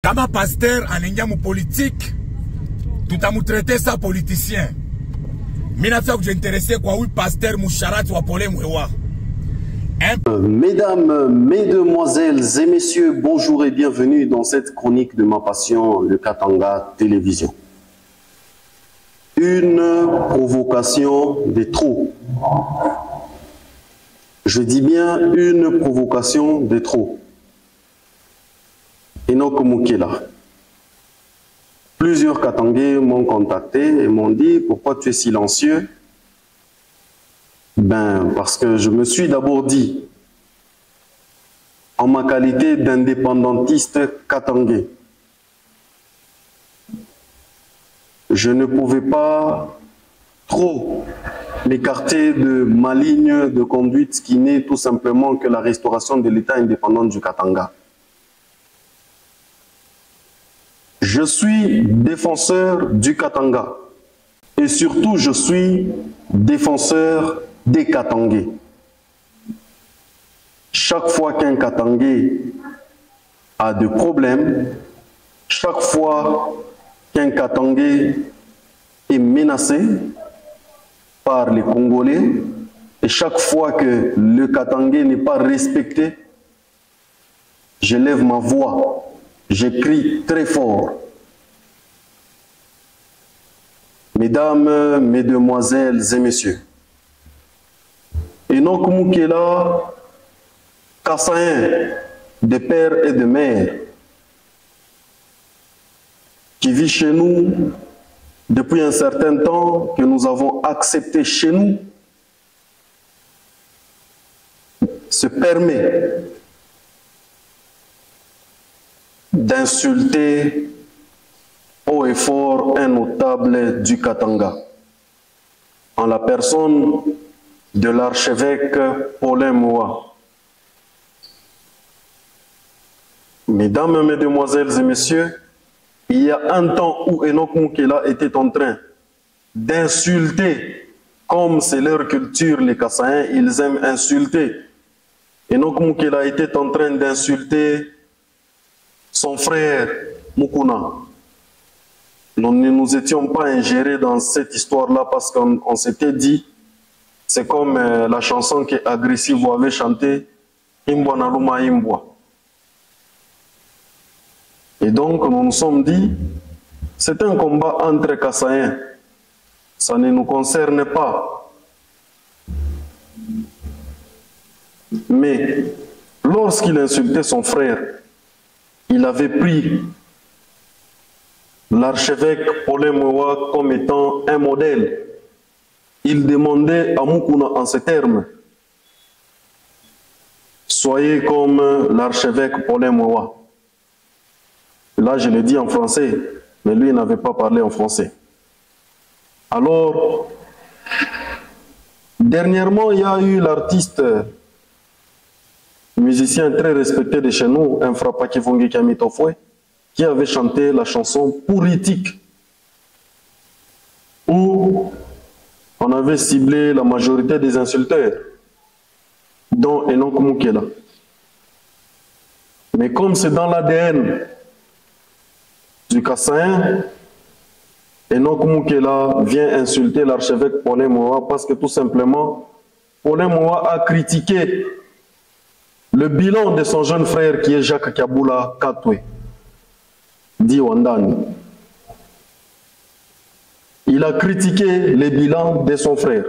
Kama pasteur anengia mu politique, tout a mu traité ça politicien. Mina fia kujiintéresser kwa huyu pasteur musharati wa pole mwewa. Mesdames, mesdemoiselles et messieurs, bonjour et bienvenue dans cette chronique de ma passion, le Katanga Télévision. Une provocation de trop. Je dis bien une provocation de trop. Enoch Moukela. Plusieurs Katangais m'ont contacté et m'ont dit « Pourquoi tu es silencieux ?» Ben, parce que je me suis d'abord dit, en ma qualité d'indépendantiste katangais, je ne pouvais pas trop m'écarter de ma ligne de conduite qui n'est tout simplement que la restauration de l'État indépendant du Katanga. Je suis défenseur du Katanga et surtout je suis défenseur des Katangais. Chaque fois qu'un Katangais a des problèmes, chaque fois qu'un Katangais est menacé par les Congolais, et chaque fois que le Katangais n'est pas respecté, je lève ma voix, je crie très fort. Mesdames, mesdemoiselles et messieurs, Enoch Moukela, Kassaïen de père et de mère, qui vit chez nous depuis un certain temps, que nous avons accepté chez nous, se permet d'insulter haut et fort un notable du Katanga, en la personne de l'archevêque Paulin Moua. Mesdames, mesdemoiselles et messieurs, il y a un temps où Enoch Moukela était en train d'insulter, comme c'est leur culture, les Kassaïens, ils aiment insulter. Enoch Moukela était en train d'insulter son frère Mukuna. Nous ne nous étions pas ingérés dans cette histoire-là parce qu'on s'était dit, c'est comme la chanson que Agressive avait chantée, Imbwa Naluma Imbwa. Et donc nous nous sommes dit, c'est un combat entre Kassaïens, ça ne nous concerne pas. Mais lorsqu'il insultait son frère, il avait pris l'archevêque Paulin Moua comme étant un modèle. Il demandait à Mukuna en ces termes, soyez comme l'archevêque Paulin Moua. Là, je l'ai dit en français, mais lui n'avait pas parlé en français. Alors, dernièrement, il y a eu l'artiste musicien très respecté de chez nous, Infrapa Kivongi Kamitofwe, qui avait chanté la chanson Politique, où on avait ciblé la majorité des insulteurs, dont Enoch Moukela. Mais comme c'est dans l'ADN du Kassaïen, Enoch Moukela vient insulter l'archevêque Paulin Moua parce que tout simplement, Paulin Moua a critiqué le bilan de son jeune frère qui est Jacques Kaboula Katwe, dit Wandani. Il a critiqué le bilan de son frère.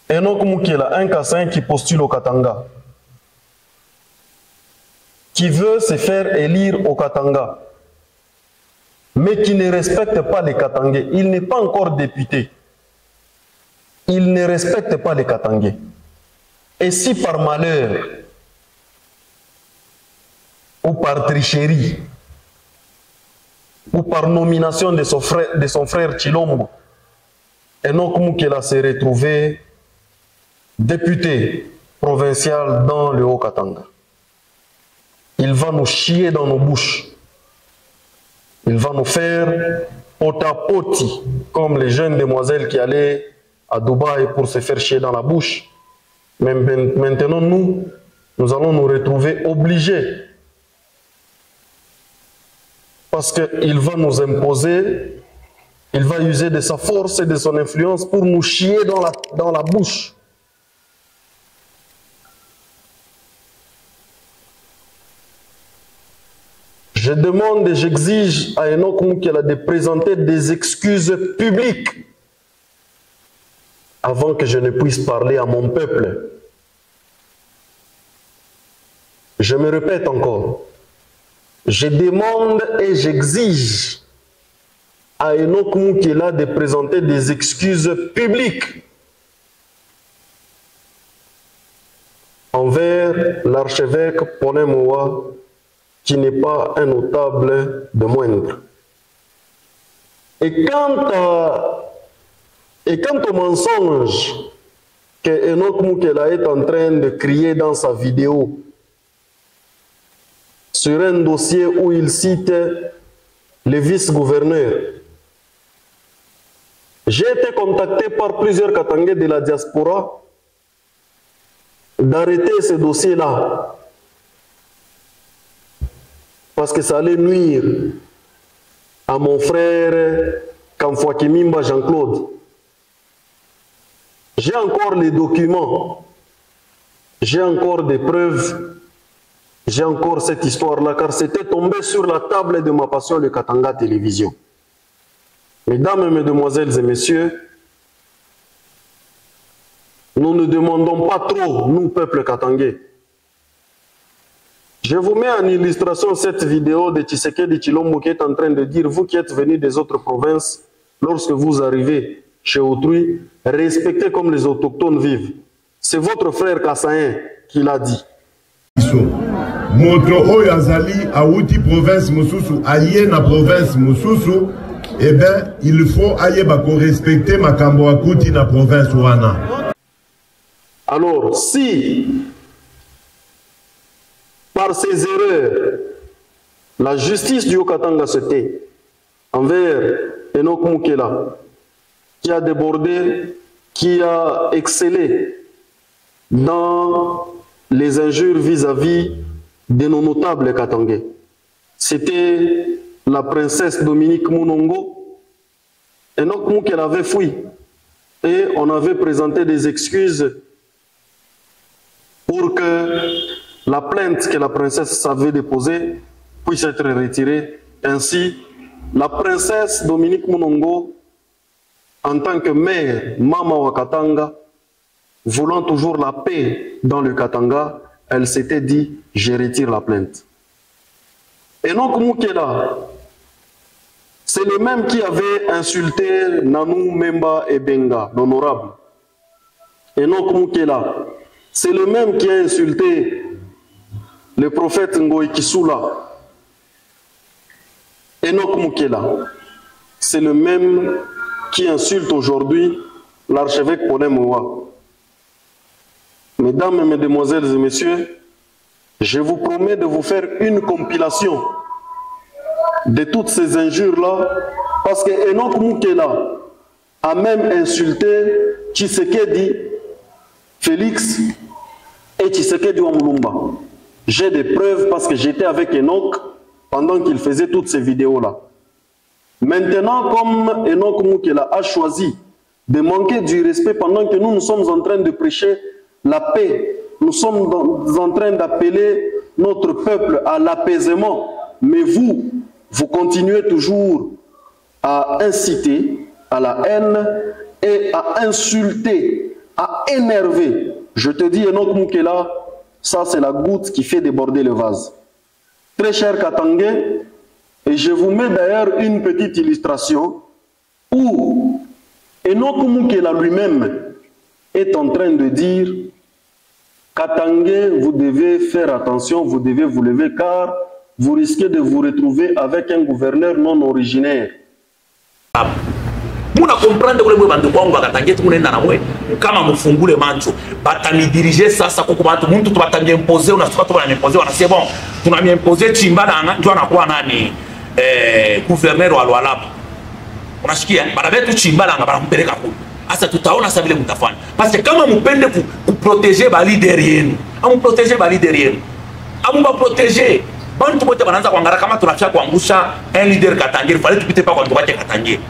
Enoch Moukela, un Kassaïen qui postule au Katanga, qui veut se faire élire au Katanga, mais qui ne respecte pas les Katangais. Il n'est pas encore député. Il ne respecte pas les Katangais. Et si par malheur, ou par tricherie, ou par nomination de son frère Chilombo, Enoch Moukela s'est retrouvé député provincial dans le Haut-Katanga. Il va nous chier dans nos bouches. Il va nous faire potapoti, comme les jeunes demoiselles qui allaient à Dubaï pour se faire chier dans la bouche. Mais maintenant, nous allons nous retrouver obligés parce qu'il va nous imposer, il va user de sa force et de son influence pour nous chier dans la bouche. Je demande et j'exige à Enoch Moukela de présenter des excuses publiques avant que je ne puisse parler à mon peuple. Je me répète encore. Je demande et j'exige à Enoch Moukela de présenter des excuses publiques envers l'archevêque Paulin Moua, qui n'est pas un notable de moindre. Et quant au mensonge que Enoch Moukela est en train de crier dans sa vidéo sur un dossier où il cite le vice-gouverneur, j'ai été contacté par plusieurs Katangais de la diaspora d'arrêter ce dossier-là, parce que ça allait nuire à mon frère Kamfouakimimba Jean-Claude. J'ai encore les documents, j'ai encore des preuves, j'ai encore cette histoire-là, car c'était tombé sur la table de ma passion, le Katanga Télévision. Mesdames, Mesdemoiselles et Messieurs, nous ne demandons pas trop, nous, peuple katangais. Je vous mets en illustration cette vidéo de Tshisekedi Tshilombo qui est en train de dire, vous qui êtes venus des autres provinces, lorsque vous arrivez chez autrui, respectez comme les autochtones vivent. C'est votre frère Kassaïen qui l'a dit. Moto Oyazali a outi province Moussousou, aïe na province Moussousou, eh bien, il faut aïe bako respecter ma Kamboakouti na province Ouana. Alors, si par ces erreurs, la justice du Haut-Katanga se tait envers Enoch Moukela, qui a débordé, qui a excellé dans les injures vis-à-vis de nos notables katangais. C'était la princesse Dominique Mounongo. Enoch Moukela avait fui et on avait présenté des excuses pour que la plainte que la princesse avait déposée puisse être retirée. Ainsi, la princesse Dominique Mounongo, en tant que mère, Mama wa Katanga, voulant toujours la paix dans le Katanga, elle s'était dit, je retire la plainte. Enoch Moukela, c'est le même qui avait insulté Nanou Memba et Benga, l'honorable. Enoch Moukela, c'est le même qui a insulté le prophète Ngoï Kisula. Enoch Moukela, c'est le même qui insulte aujourd'hui l'archevêque Paulin Moua. Mesdames, Mesdemoiselles et Messieurs, je vous promets de vous faire une compilation de toutes ces injures-là, parce que Enoch Moukela a même insulté Tshisekedi Félix et Tshisekedi Wamulumba. J'ai des preuves parce que j'étais avec Enoch pendant qu'il faisait toutes ces vidéos-là. Maintenant, comme Enoch Moukela a choisi de manquer du respect pendant que nous sommes en train de prêcher la paix, nous sommes en train d'appeler notre peuple à l'apaisement, mais vous continuez toujours à inciter à la haine et à insulter, à énerver. Je te dis, Enoch Moukela, ça c'est la goutte qui fait déborder le vase. Très cher Katangais, et je vous mets d'ailleurs une petite illustration où Enoch Moukela lui-même est en train de dire, Katangais, vous devez faire attention, vous devez vous lever car vous risquez de vous retrouver avec un gouverneur non originaire. Muna comprendre kule bantu kwangu akatangia tukunenda na mwe kama mfungule macho batani diriger sasa kuko bantu muntu tubatangia imposer unasuka tu bana imposer wana c'est bon tunamia imposer Chimbala ndio anakuwa nani gouverneur wa Lualaba unasikia bana betu Chimbala banampeleka kule asa tutaona sasa vile mtafanya parce que kama mpende ku protéger ba leader yenu amu protéger ba leader yenu amu ba protéger bantu bote banaanza kuangalia kama tunafia kuangusha un leader Katangiri, fallait tupite pa kwa ndugu yake Katangiri.